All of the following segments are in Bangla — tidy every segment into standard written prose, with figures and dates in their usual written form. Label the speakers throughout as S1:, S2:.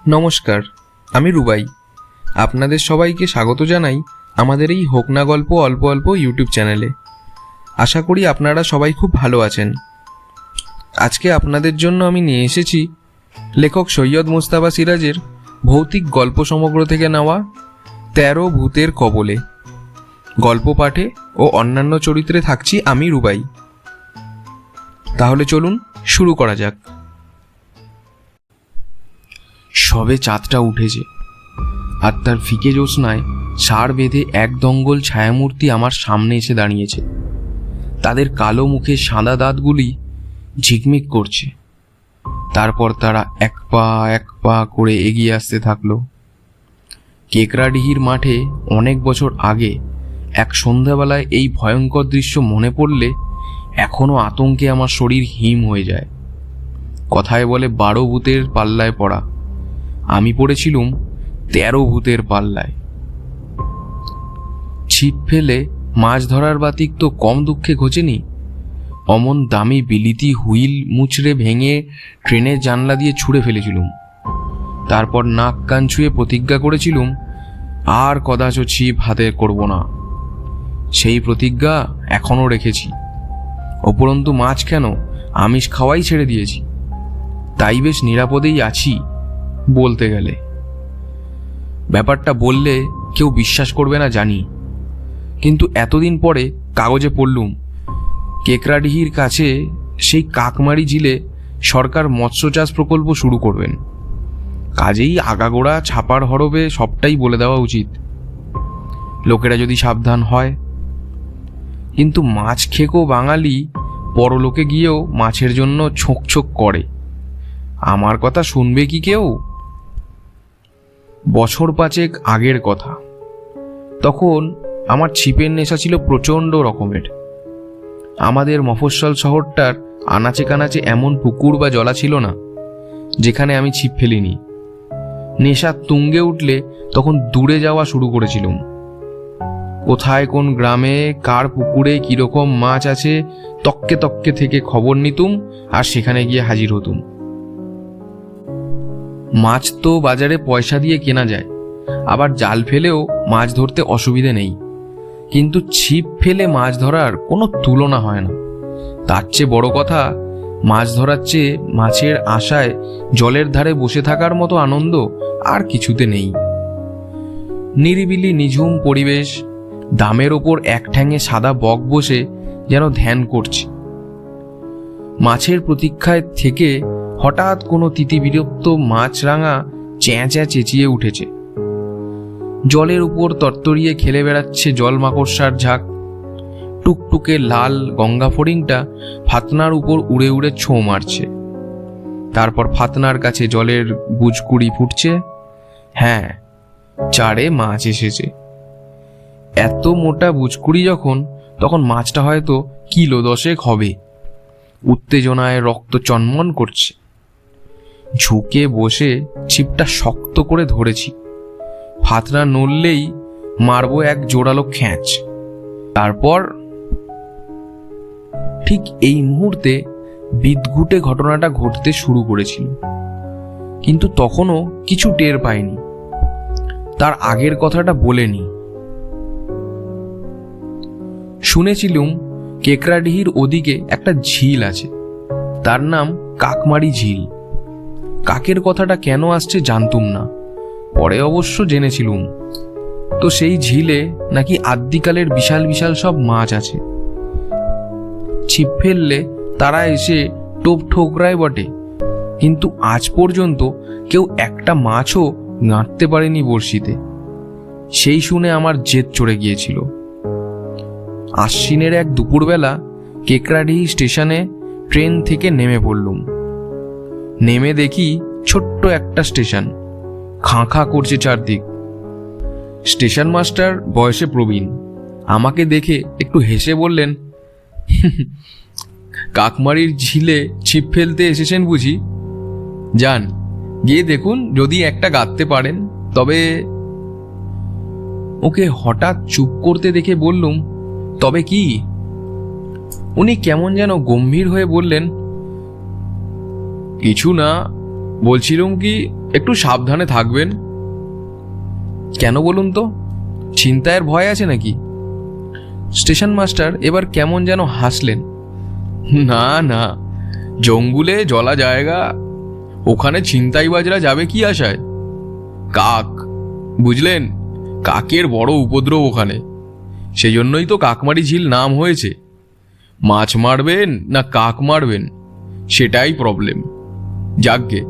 S1: নমস্কার, আমি রুবাই। আপনাদের সবাইকে স্বাগত জানাই আমাদের এই হোক না গল্প অল্প অল্প ইউটিউব চ্যানেলে। আশা করি আপনারা সবাই খুব ভালো আছেন। আজকে আপনাদের জন্য আমি নিয়ে এসেছি লেখক সৈয়দ মুজতবা সিরাজের ভৌতিক গল্প সমগ্র থেকে নেওয়া ১৩ ভূতের কবলে। গল্প পাঠে ও অন্যান্য চরিত্রে থাকছি আমি রুবাই। তাহলে চলুন শুরু করা যাক। সবে চাঁদটা উঠেছে, আর তার ফিকে জ্যোৎস্নায় সার বেঁধে এক দঙ্গল ছায়ামূর্তি আমার সামনে এসে দাঁড়িয়েছে। তাদের কালো মুখে সাদা দাঁতগুলি ঝিকমিক করছে। তারপর তারা এক পা করে এগিয়ে আসতে থাকলো। কেকড়াডিহির মাঠে অনেক বছর আগে এক সন্ধ্যাবেলায় এই ভয়ঙ্কর দৃশ্য মনে পড়লে এখনো আতঙ্কে আমার শরীর হিম হয়ে যায়। কথায় বলে ১২ ভূতের পাল্লায় পড়া, আমি পড়েছিলুম ১৩ ভূতের পাল্লায়। ছিপ ফেলে মাছ ধরার বাতিক তো কম দুঃখে ঘোচেনি, অমন দামি বিলিতি হুইল মুচড়ে ভেঙে ট্রেনের জানলা দিয়ে ছুঁড়ে ফেলেছিলুম। তারপর নাক কান ছুঁয়ে প্রতিজ্ঞা করেছিলুম আর কদাচ ছিপ হাতে করব না। সেই প্রতিজ্ঞা এখনও রেখেছি। উপরন্তু মাছ কেন, আমিষ খাওয়াই ছেড়ে দিয়েছি। তাই বেশ নিরাপদেই আছি বলতে গেলে। ব্যাপারটা বললে কেউ বিশ্বাস করবে না জানি, কিন্তু এতদিন পরে কাগজে পড়লুম কেকড়াডিহির কাছে সেই কাকমারি ঝিলে সরকার মৎস্য চাষ প্রকল্প শুরু করবেন। কাজেই আগাগোড়া ছাপার হরফে সবটাই বলে দেওয়া উচিত, লোকেরা যদি সাবধান হয়। কিন্তু মাছ খেকো বাঙালি পরলোকে গিয়েও মাছের জন্য ছোঁক করে। আমার কথা শুনবে কি কেউ? বছর ৫ আগের কথা। তখন আমার ছিপের নেশা ছিল প্রচণ্ড রকমের। আমাদের মফস্বল শহরটার আনাচে কানাচে এমন পুকুর বা জলা ছিল না যেখানে আমি ছিপ ফেলিনি। নেশা তুঙ্গে উঠলে তখন দূরে যাওয়া শুরু করেছিলাম। কোথায় কোন গ্রামে কার পুকুরে কিরকম মাছ আছে তককে থেকে খবর নিতুম, আর সেখানে গিয়ে হাজির হতুম। মাছ তো বাজারে পয়সা দিয়ে কেনা যায়, আবার জাল ফেলেও মাছ ধরতে অসুবিধে নেই, কিন্তু ছিপ ফেলে মাছ ধরার কোনো তুলনা হয় না। তার চেয়ে বড় কথা, মাছ ধরার চেয়ে মাছের আশায় জলের ধারে বসে থাকার মতো আনন্দ আর কিছুতে নেই। নিরিবিলি নিঝুম পরিবেশ, দামের ওপর এক ঠ্যাঙে সাদা বক বসে যেন ধ্যান করছে। মাছের প্রতীক্ষায় থেকে হঠাৎ কোনো তিতিবিরক্ত মাছরাঙা চ্যাঁ চেঁচিয়ে উঠেছে। জলের উপর তরতরিয়ে খেলে বেড়াচ্ছে জল মাকড়সার ঝাঁক। টুকটুকে লাল গঙ্গা ফড়িংটা ফাতনার উপর উড়ে উড়ে ছোঁ মারছে। তারপর ফাতনার কাছে জলের বুজকুড়ি ফুটছে। হ্যাঁ, চারে মাছ এসেছে। এত মোটা বুজকুড়ি যখন, তখন মাছটা হয়তো কিলো ১০ হবে। উত্তেজনায় রক্ত চনমন করছে। ঝুঁকে বসে ছিপটা শক্ত করে ধরেছি। ফাতনা নড়লেই মারবো এক জোরালো খ্যাঁচ। তারপর ঠিক এই মুহূর্তে বিদঘুটে ঘটনাটা ঘটতে শুরু করেছিল, কিন্তু তখনও কিছু টের পাইনি। তার আগের কথাটা বলেনি। শুনেছিলুম কেকড়াডিহির ওদিকে একটা ঝিল আছে, তার নাম কাকমারি ঝিল। কাকের কথাটা কেন আসছে জানতুম না, পরে অবশ্য জেনেছিলুম। তো সেই ঝিলে নাকি আদ্যিকালের বিশাল বিশাল সব মাছ আছে। ছিপ ফেললে তারা এসে টোপ ঠোকরায় বটে, কিন্তু আজ পর্যন্ত কেউ একটা মাছও গাঁটতে পারেনি বড়শিতে। সেই শুনে আমার জেদ চড়ে গিয়েছিল। আশ্বিনের এক দুপুরবেলা কেকড়াডিহি স্টেশনে ট্রেন থেকে নেমে পড়লুম। নেমে দেখি ছোট্ট একটা স্টেশন, খাঁ করছে চারদিক। স্টেশন মাস্টার বয়সে প্রবীণ আমাকে দেখে একটু হেসে বললেন, কাকমারির ঝিলে ছিপ ফেলতে এসেছেন বুঝি? যান, গিয়ে দেখুন যদি একটা গাঁথতে পারেন তবে। ওকে হঠাৎ চুপ করতে দেখে বললুম, তবে কি? উনি কেমন যেন গম্ভীর হয়ে বললেন, কিছু না, বলছিলাম কি একটু সাবধানে থাকবেন। কেন বলুন তো, ছিনতাইয়ের ভয় আছে নাকি? স্টেশন মাস্টার এবার কেমন যেন হাসলেন। না না, জঙ্গলে জলা জায়গা, ওখানে ছিনতাইবাজরা যাবে কি আশায়? কাক, বুঝলেন, কাকের বড় উপদ্রব ওখানে, সেজন্যই তো কাকমারি ঝিল নাম হয়েছে। মাছ মারবেন না কাক মারবেন, সেটাই প্রবলেম। যাকগে,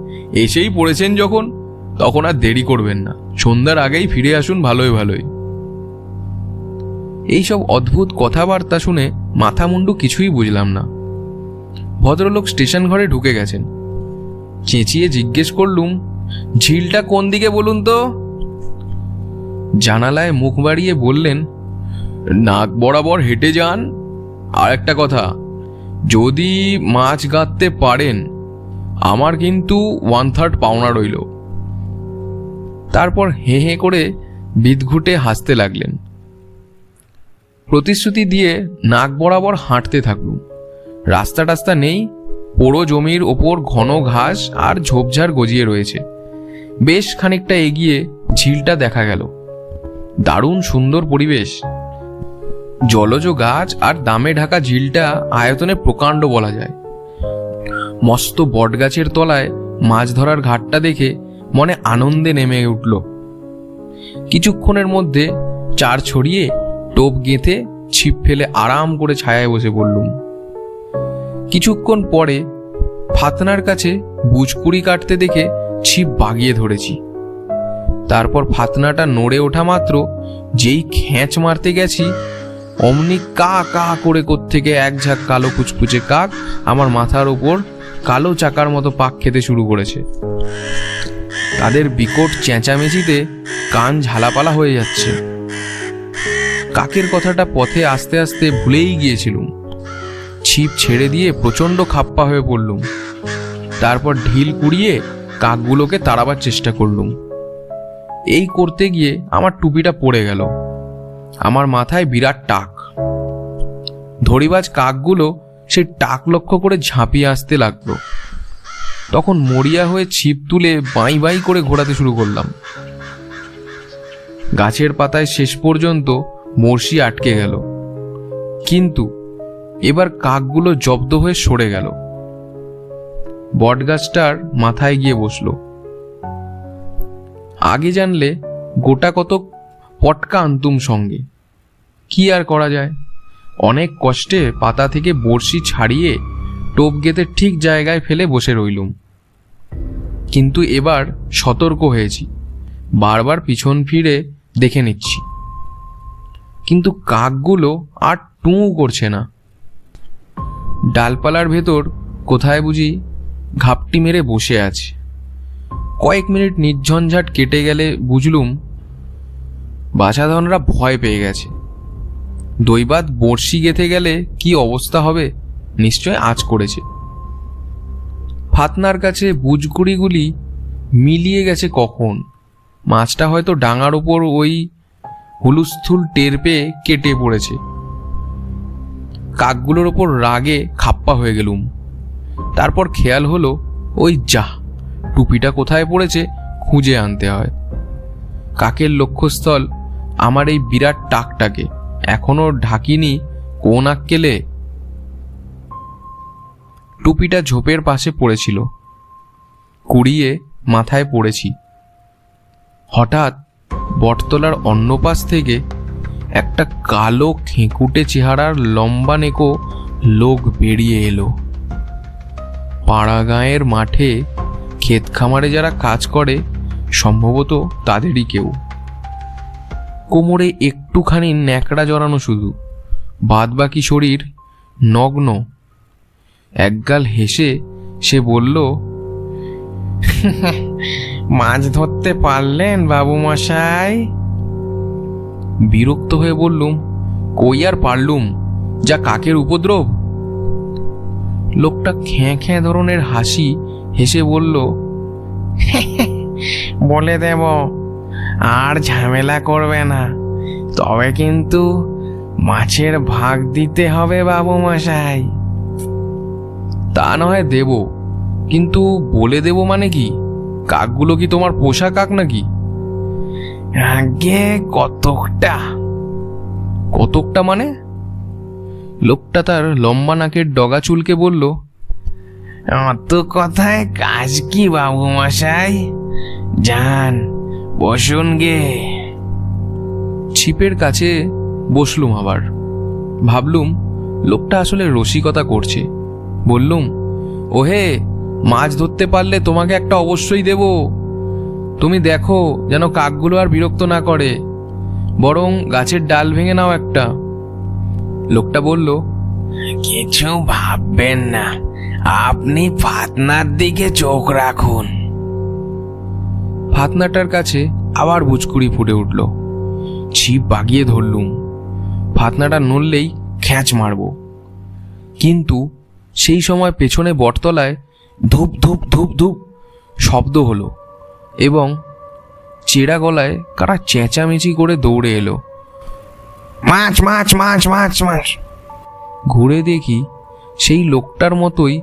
S1: এসেই পড়েছেন যখন, তখন আর দেরি করবেন না, সন্ধ্যার আগেই ফিরে আসুন ভালোই ভালোই। এইসব অদ্ভুত কথাবার্তা শুনে মাথা মুন্ডু কিছুই বুঝলাম না। ভদ্রলোক স্টেশন ঘরে ঢুকে গেছেন। চেঁচিয়ে জিজ্ঞেস করলুম, ঝিলটা কোন দিকে বলুন তো? জানালায় মুখ বাড়িয়ে বললেন, নাক বরাবর হেঁটে যান। আর একটা কথা, যদি মাছ গাঁথতে পারেন, আমার কিন্তু 1/3 পাওনা রইল। তারপর হে হে করে বিদঘুটে হাসতে লাগলেন। প্রতিশ্রুতি দিয়ে নাক বরাবর হাঁটতে থাকলুম। রাস্তা টাস্তা নেই, পোড়ো জমির ওপর ঘন ঘাস আর ঝোপঝাড় গজিয়ে রয়েছে। বেশ খানিকটা এগিয়ে ঝিলটা দেখা গেল। দারুণ সুন্দর পরিবেশ। জলজ গাছ আর দামে ঢাকা ঝিলটা আয়তনে প্রকাণ্ড বলা যায়। মস্ত বটগাছের তলায় মাছ ধরার ঘাটটা দেখে মনে আনন্দে নেমে উঠল। কিছুক্ষণের মধ্যে চার ছড়িয়ে টোপ গেঁথে ছিপ ফেলে আরাম করে ছায়ায় বসে পড়লুম। কিছুক্ষণ পরে ফাতনার কাছে বুজকুড়ি কাটতে দেখে ছিপ বাগিয়ে ধরেছি। তারপর ফাতনাটা নড়ে ওঠা মাত্র যেই খেঁচ মারতে গেছি, অমনি কা কা করে কোত্থেকে এক ঝাঁক কালো কুচকুচে কাক আমার মাথার ওপর কালো চাকার মতো পাক খেতে শুরু করেছে। তাদের বিকট চেঁচামেচিতে কান ঝালাপালা হয়ে যাচ্ছে। কাকের কথাটা পথে আস্তে আস্তে ভুলেই গিয়েছিলুম। ছিপ ছেড়ে দিয়ে প্রচণ্ড খাপ্পা হয়ে পড়লুম। তারপর ঢিল কুড়িয়ে কাকগুলোকে তাড়াবার চেষ্টা করলুম। এই করতে গিয়ে আমার টুপিটা পড়ে গেল। আমার মাথায় বিরাট টাক। ধরিবাজ কাকগুলো সেই টাক লক্ষ্য করে ঝাঁপিয়ে আসতে লাগলো। তখন মরিয়া হয়ে ছিপ তুলে বাঁই বাঁই করে ঘোরাতে শুরু করলাম। গাছের পাতায় শেষ পর্যন্ত মরশি আটকে গেল, কিন্তু এবার কাকগুলো জব্দ হয়ে সরে গেল। বটগাছটার মাথায় গিয়ে বসলো। আগে জানলে গোটা কত পটকা আনতুম সঙ্গে। কি আর করা যায়, অনেক কষ্টে পাতা থেকে বড়শি ছাড়িয়ে টোপ গেঁথে ঠিক জায়গায় ফেলে বসে রইলুম। কিন্তু এবার সতর্ক হয়েছি, বারবার পিছন ফিরে দেখে নিচ্ছি। কিন্তু কাকগুলো আর টু করছে না। ডালপালার ভেতর কোথায় বুঝি ঘাপটি মেরে বসে আছে। কয়েক মিনিট নির্ঝঞ্ঝাট কেটে গেলে বুঝলুম বাছাধনরা ভয় পেয়ে গেছে। দৈবাত বড়শি গেঁথে গেলে কি অবস্থা হবে নিশ্চয় আঁচ করেছে। ফাতনার কাছে বুজকুড়িগুলি মিলিয়ে গেছে কখন। মাছটা হয়তো ডাঙার ওপর ওই হুলুস্থুল টের পেয়ে কেটে পড়েছে। কাকগুলোর ওপর রাগে খাপ্পা হয়ে গেলুম। তারপর খেয়াল হলো, ওই যা, টুপিটা কোথায় পড়েছে খুঁজে আনতে হয়। কাকের লক্ষ্যস্থল আমার এই বিরাট টাকটাকে এখনো ঢাকিনি কোন আক্কেলে। টুপিটা ঝোপের পাশে পড়েছিল, কুড়িয়ে মাথায় পড়েছি। হঠাৎ বটতলার অন্য পাশ থেকে একটা কালো খেঁকুটে চেহারার লম্বা নেকো লোক বেরিয়ে এলো। পাড়া গাঁয়ের মাঠে ক্ষেত খামারে যারা কাজ করে সম্ভবত তাদেরই কেউ। কোমরে একটুখানি ন্যাকড়া জড়ানো শুধু, বাদ বাকি শরীর নগ্ন। একগাল হেসে সে বলল, মাছ ধরতে পারলেন বাবু মশাই? বিরক্ত হয়ে বললুম, কই আর পারলুম, যা কাকের উপদ্রব। লোকটা খ্যাঁ খ্যাঁ ধরনের হাসি হেসে বলল, বলে দেব আর ঝামেলা করবে না, তবে কিন্তু মাছের ভাগ দিতে হবে বাবু মশাই। তা নয় দেব, কিন্তু বলে দেব মানে কি? কাকগুলো কি তোমার পোষা কাক নাকি?
S2: আগে কতকটা।
S1: কতকটা মানে? লোকটা তার লম্বা নাকের ডগা চুলকে বলল,
S2: অত কথায় কাজ কি বাবু মশাই, যান বসুন গে।
S1: ছিপের কাছে বসলুম। আবার ভাবলুম লোকটা আসলে রসিকতা করছে। বললুম, ওহে, মাছ ধরতে পারলে তোমাকে একটা অবশ্যই দেব। তুমি দেখো যেন কাকগুলো আর বিরক্ত না করে, বরং গাছের ডাল ভেঙে নাও একটা। লোকটা বলল,
S2: কিছু ভাববেন না, আপনি ফাতনার দিকে চোখ রাখুন।
S1: ফাতনাটার কাছে আবার বুচকুড়ি ফুটে উঠল। ছিপ বাগিয়ে ধরলুম। ফাতনাটা নড়লেই খ্যাঁচ মারব। কিন্তু সেই সময় পেছনে বটতলায় ধূপ ধূপ ধূপ ধূপ শব্দ হলো এবং চেরা গলায় কারা চেঁচামেচি করে দৌড়ে এলো।
S2: মাছ মাছ মাছ মাছ মাছ।
S1: ঘুরে দেখি সেই লোকটার মতোই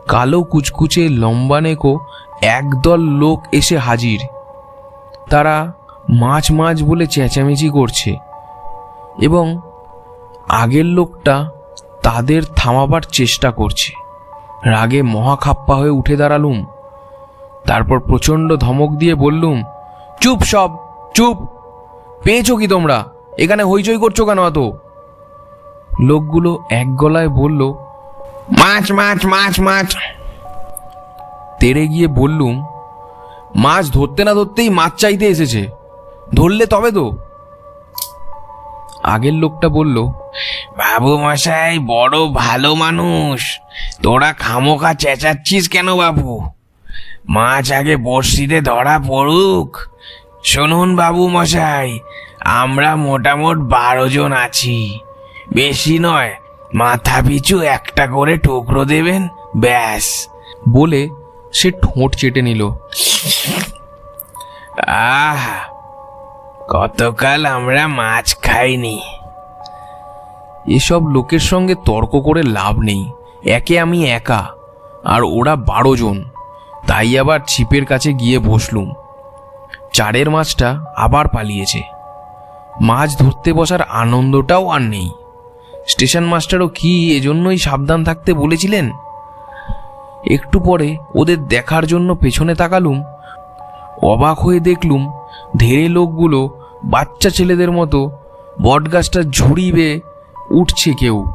S1: কালো কুচকুচে লম্বা নেকো একদল লোক এসে হাজির। তারা মাছ মাছ বলে চেঁচামেচি করছে এবং আগের লোকটা তাদের থামাবার চেষ্টা করছে। রাগে মহাখাপ্পা হয়ে উঠে দাঁড়ালুম। তারপর প্রচণ্ড ধমক দিয়ে বললুম, চুপ সব, চুপ! পেয়েছো কি তোমরা? এখানে হইচই করছো কেন এত? লোকগুলো এক গলায় বলল,
S2: মাছ মাছ মাছ মাছ।
S1: তেড়ে গিয়ে বললুম, মাছ ধরতে না ধরতেই মাছ চাইতে এসেছে, ধরলে তবে তো। আগের লোকটা বলল,
S2: বাবু মশাই বড় ভালো মানুষ, তোরা খামোখা চেঁচাচ্ছিস কেন বাবু? মাছ আগে বড়শিতে ধরা পড়ুক। শুনুন বাবু মশাই, আমরা মোটামোট 12 জন আছি, বেশি নয়, মাথা পিছু একটা করে টুকরো দেবেন, ব্যাস।
S1: বলে সে ঠোঁট চেটে নিল।
S2: আহ, কতকাল আমরা মাছ খাইনি।
S1: এসব লোকের সঙ্গে তর্ক করে লাভ নেই। একে আমি একা আর ওরা 12 জন, তাই আবার ছিপের কাছে গিয়ে বসলুম। চারের মাছটা আবার পালিয়েছে। মাছ ধরতে বসার আনন্দটাও আর নেই। স্টেশন মাস্টারও কি এজন্যই সাবধান থাকতে বলেছিলেন? একটু পরে ওদের দেখার জন্য পেছনে তাকালুম। অবাক হয়ে দেখলুম ধেড়ে লোকগুলো বাচ্চা ছেলেদের মতো বটগাছটা ঝুড়ি বেয়ে উঠছে। কেউ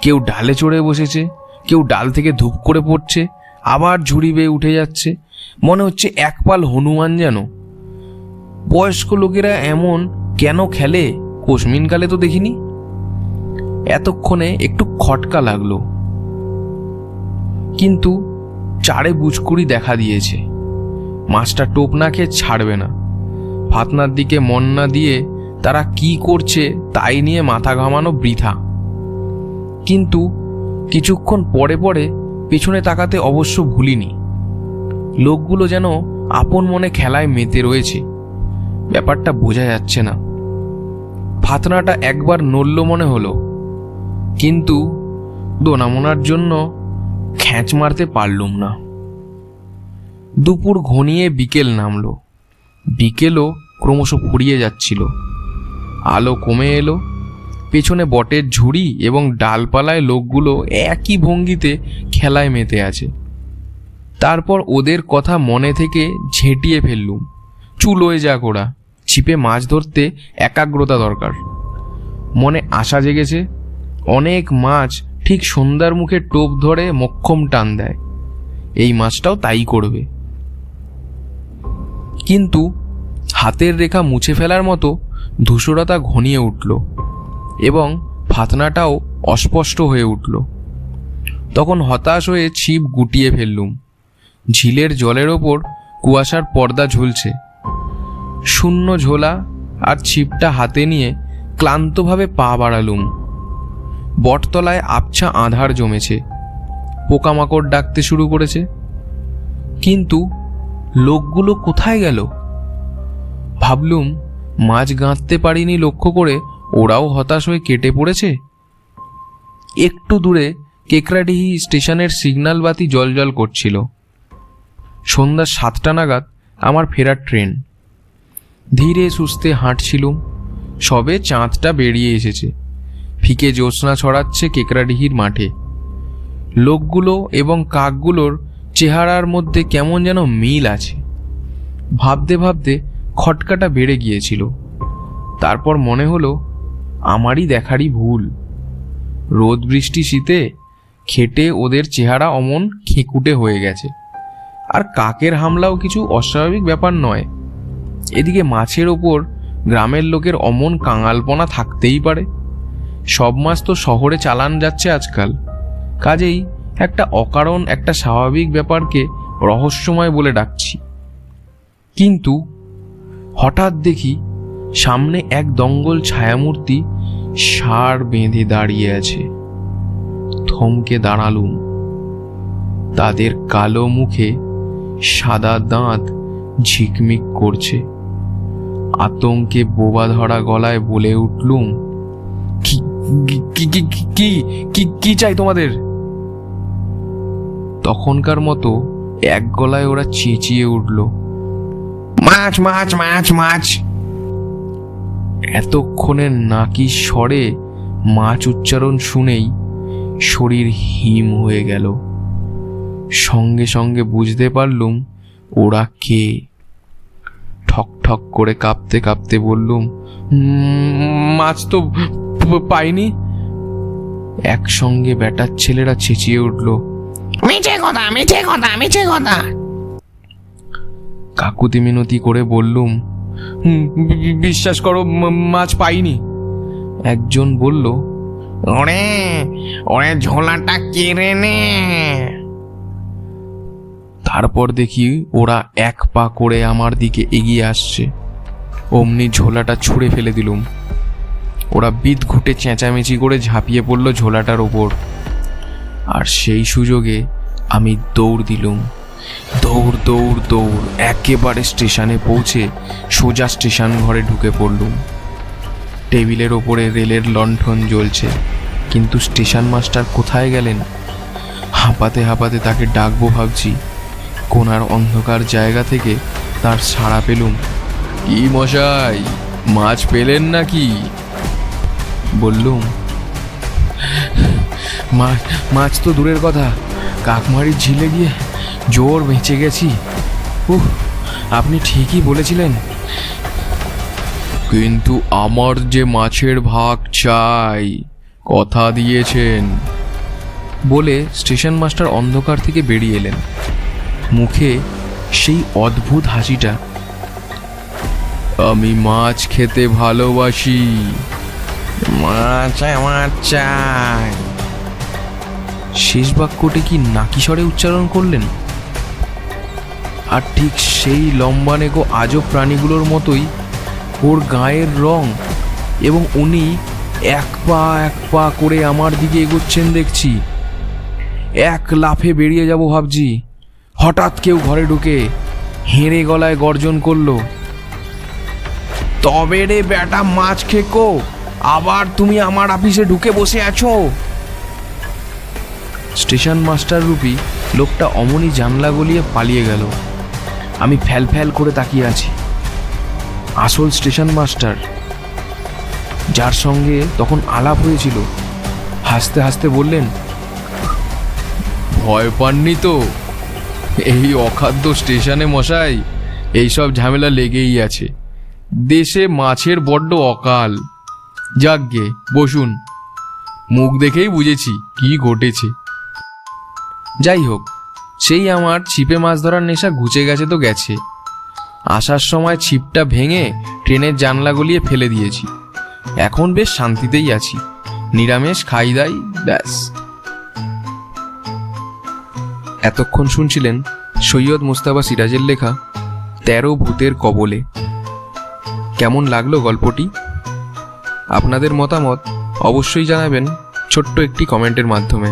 S1: কেউ ডালে চড়ে বসেছে, কেউ ডাল থেকে ধূপ করে পড়ছে, আবার ঝুড়ি বেয়ে উঠে যাচ্ছে। মনে হচ্ছে একপাল হনুমান যেন। বয়স্ক লোকেরা এমন কেন খেলে কোশমিনকালে তো দেখিনি। এতক্ষণে একটু খটকা লাগলো, কিন্তু চারে বুচকুড়ি দেখা দিয়েছে। মাছটা টোপ না খেয়ে ছাড়বে না। ফাতনার দিকে মন না দিয়ে তারা কি করছে তাই নিয়ে মাথা ঘামানো বৃথা। কিন্তু কিছুক্ষণ পরে পরে পেছনে তাকাতে অবশ্য ভুলিনি। লোকগুলো যেন আপন মনে খেলায় মেতে রয়েছে। ব্যাপারটা বোঝা যাচ্ছে না। ফাতনাটা একবার নড়ল মনে হলো, কিন্তু দোনামোনার জন্য খ্যাঁচ মারতে পারলুম না। দুপুর ঘনিয়ে বিকেল নামলো। বিকেলও ক্রমশ ফুরিয়ে যাচ্ছিল। আলো কমে এলো। পেছনে বটের ঝুড়ি এবং ডালপালায় লোকগুলো একই ভঙ্গিতে খেলায় মেতে আছে। তারপর ওদের কথা মনে থেকে ঝেঁটিয়ে ফেললুম। চুলোয় যাক ওরা, ছিপে মাছ ধরতে একাগ্রতা দরকার। মনে আশা জেগেছে, অনেক মাছ ঠিক সন্ধ্যার মুখে টোপ ধরে মক্ষম টান দেয়। এই মাছটাও তাই করবে। কিন্তু হাতের রেখা মুছে ফেলার মতো ধূসরতা ঘনিয়ে উঠল এবং ফাতনাটাও অস্পষ্ট হয়ে উঠল। তখন হতাশ হয়ে ছিপ গুটিয়ে ফেললুম। ঝিলের জলের ওপর কুয়াশার পর্দা ঝুলছে। শূন্য ঝোলা আর ছিপটা হাতে নিয়ে ক্লান্তভাবে পা বাড়ালুম। বটতলায় আবছা আঁধার জমেছে। পোকামাকড় ডাকতে শুরু করেছে। কিন্তু লোকগুলো কোথায় গেল? ভাবলুম মাছ গাঁথতে পারিনি লক্ষ্য করে ওরাও হতাশ হয়ে কেটে পড়েছে। একটু দূরে কেকড়াডিহি স্টেশনের সিগন্যাল বাতি জ্বলজ্বল করছিল। সন্ধ্যা 7টা নাগাদ আমার ফেরার ট্রেন। ধীরে সুস্থে হাঁটছিলুম। সবে চাঁদটা বেরিয়ে এসেছে, ফিকে জ্যোৎস্না ছড়াচ্ছে কেকড়াডিহির মাঠে। লোকগুলো এবং কাকগুলোর চেহারার মধ্যে কেমন যেন মিল আছে। ভাবতে ভাবতে খটকাটা বেড়ে গিয়েছিল। তারপর মনে হলো আমারই দেখারই ভুল। রোদ বৃষ্টি শীতে খেটে ওদের চেহারা অমন খেকুটে হয়ে গেছে। আর কাকের হামলাও কিছু অস্বাভাবিক ব্যাপার নয়। এদিকে মাছের ওপর গ্রামের লোকের অমন কাঙালপনা থাকতেই পারে। সব মাছ তো শহরে চালান যাচ্ছে আজকাল, কাজেই একটা অকারণ একটা স্বাভাবিক ব্যাপারকে রহস্যময় বলে ডাকছি। কিন্তু হঠাৎ দেখি সামনে এক দঙ্গল ছায়ামূর্তি ষাঁড় বেঁধে দাঁড়িয়ে আছে। থমকে দাঁড়ালুম। তাদের কালো মুখে সাদা দাঁত ঝিকমিক করছে। আতঙ্কে বোবা ধরা গলায় বলে উঠলুম, কি কি কি কি কি চাই তোমাদের? তখনকার মতো এক গলায় ওরা চেঁচিয়ে উঠল,
S2: মাছ মাছ মাছ মাছ।
S1: এতক্ষণে নাকি স্বরে মাছ উচ্চারণ শুনেই শরীর হিম হয়ে গেল। সঙ্গে সঙ্গে বুঝতে পারলুম ওরা কে। ঠক ঠক করে কাঁপতে কাঁপতে বললুম, মাছ তো পাইনি। একসঙ্গে বেটার ছেলেরা চেঁচিয়ে উঠল,
S2: মিছে কথা মিছে কথা মিছে কথা।
S1: কাকুতি মিনতি করে বললুম, বিশ্বাস করো মাছ পাইনি। একজন বলল,
S2: ওরে ওরে ঝোলাটা কেড়ে নে।
S1: তারপর দেখি ওরা এক পা করে আমার দিকে এগিয়ে আসছে। অমনি ঝোলাটা ছুঁড়ে ফেলে দিলুম। ওরা বিদ ঘুটে চেঁচামেচি করে ঝাঁপিয়ে পড়ল ঝোলাটার ওপর। আর সেই সুযোগে আমি দৌড় দিলুম। দৌড় দৌড় দৌড় একেবারে স্টেশনে পৌঁছে সোজা স্টেশন ঘরে ঢুকে পড়লুম। টেবিলের ওপরে রেলের লণ্ঠন জ্বলছে, কিন্তু স্টেশন মাস্টার কোথায় গেলেন? হাঁপাতে হাঁপাতে তাকে ডাকবো ভাবছি। কোনার অন্ধকার জায়গা থেকে তার সাড়া পেলুম, কি মশাই, মাছ পেলেন নাকি? বললুম, মাছ তো দূরের কথা, কাকমারির ঝিলে গিয়ে জোর বেঁচে গেছি। আপনি ঠিকই বলেছিলেন, কিন্তু আমার যে মাছের ভাগ চাই, কথা দিয়েছেন। বলে স্টেশন মাস্টার অন্ধকার থেকে বেরিয়ে এলেন। মুখে সেই অদ্ভুত হাসিটা। আমি মাছ খেতে ভালোবাসি,
S2: মাছ আমার চাই।
S1: শেষ বাক্যটি কি নাকি স্বরে উচ্চারণ করলেন। আর ঠিক সেই লম্বা নেগো আজব প্রাণীগুলোর মতোই ওর গায়ের রং, এবং উনি এক পা করে আমার দিকে এগোচ্ছেন দেখছি। এক লাফে বেরিয়ে যাব ভাবছি, হঠাৎ কেউ ঘরে ঢুকে হেঁড়ে গলায় গর্জন করলো, তবে রে বেটা মাছ খেকো, আবার তুমি আমার অফিসে ঢুকে বসে আছো। স্টেশন মাস্টার রূপী লোকটা অমনি জানলা গলিয়ে পালিয়ে গেল। আমি ফ্যাল ফ্যাল করে তাকিয়ে আছি। আসল স্টেশন মাস্টার, যার সঙ্গে তখন আলাপ হয়েছিল, হাসতে হাসতে বললেন, ভয় পাননি তো? এই অখাদ্য স্টেশনে মশাই এইসব ঝামেলা লেগেই আছে। দেশে মাছের বড্ড অকাল। যাকগে, বসুন, মুখ দেখেই বুঝেছি কি ঘটেছে। যাই হোক, সেই আমার ছিপে মাছ ধরার নেশা ঘুচে গেছে তো গেছে। আসার সময় ছিপটা ভেঙে ট্রেনের জানলা গলিয়ে ফেলে দিয়েছি। এখন বেশ শান্তিতেই আছি, নিরামিষ খাই দাই, ব্যাস। এতক্ষণ শুনছিলেন সৈয়দ মুস্তাফা সিরাজের লেখা 13 ভূতের কবলে। কেমন লাগলো গল্পটি? আপনাদের মতামত অবশ্যই জানাবেন ছোট্ট একটি কমেন্টের মাধ্যমে।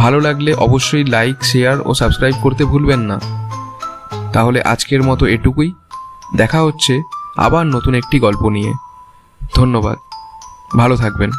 S1: ভালো লাগলে অবশ্যই লাইক, শেয়ার ও সাবস্ক্রাইব করতে ভুলবেন না। তাহলে আজকের মতো এটুকুই। দেখা হচ্ছে আবার নতুন একটি গল্প নিয়ে। ধন্যবাদ, ভালো থাকবেন।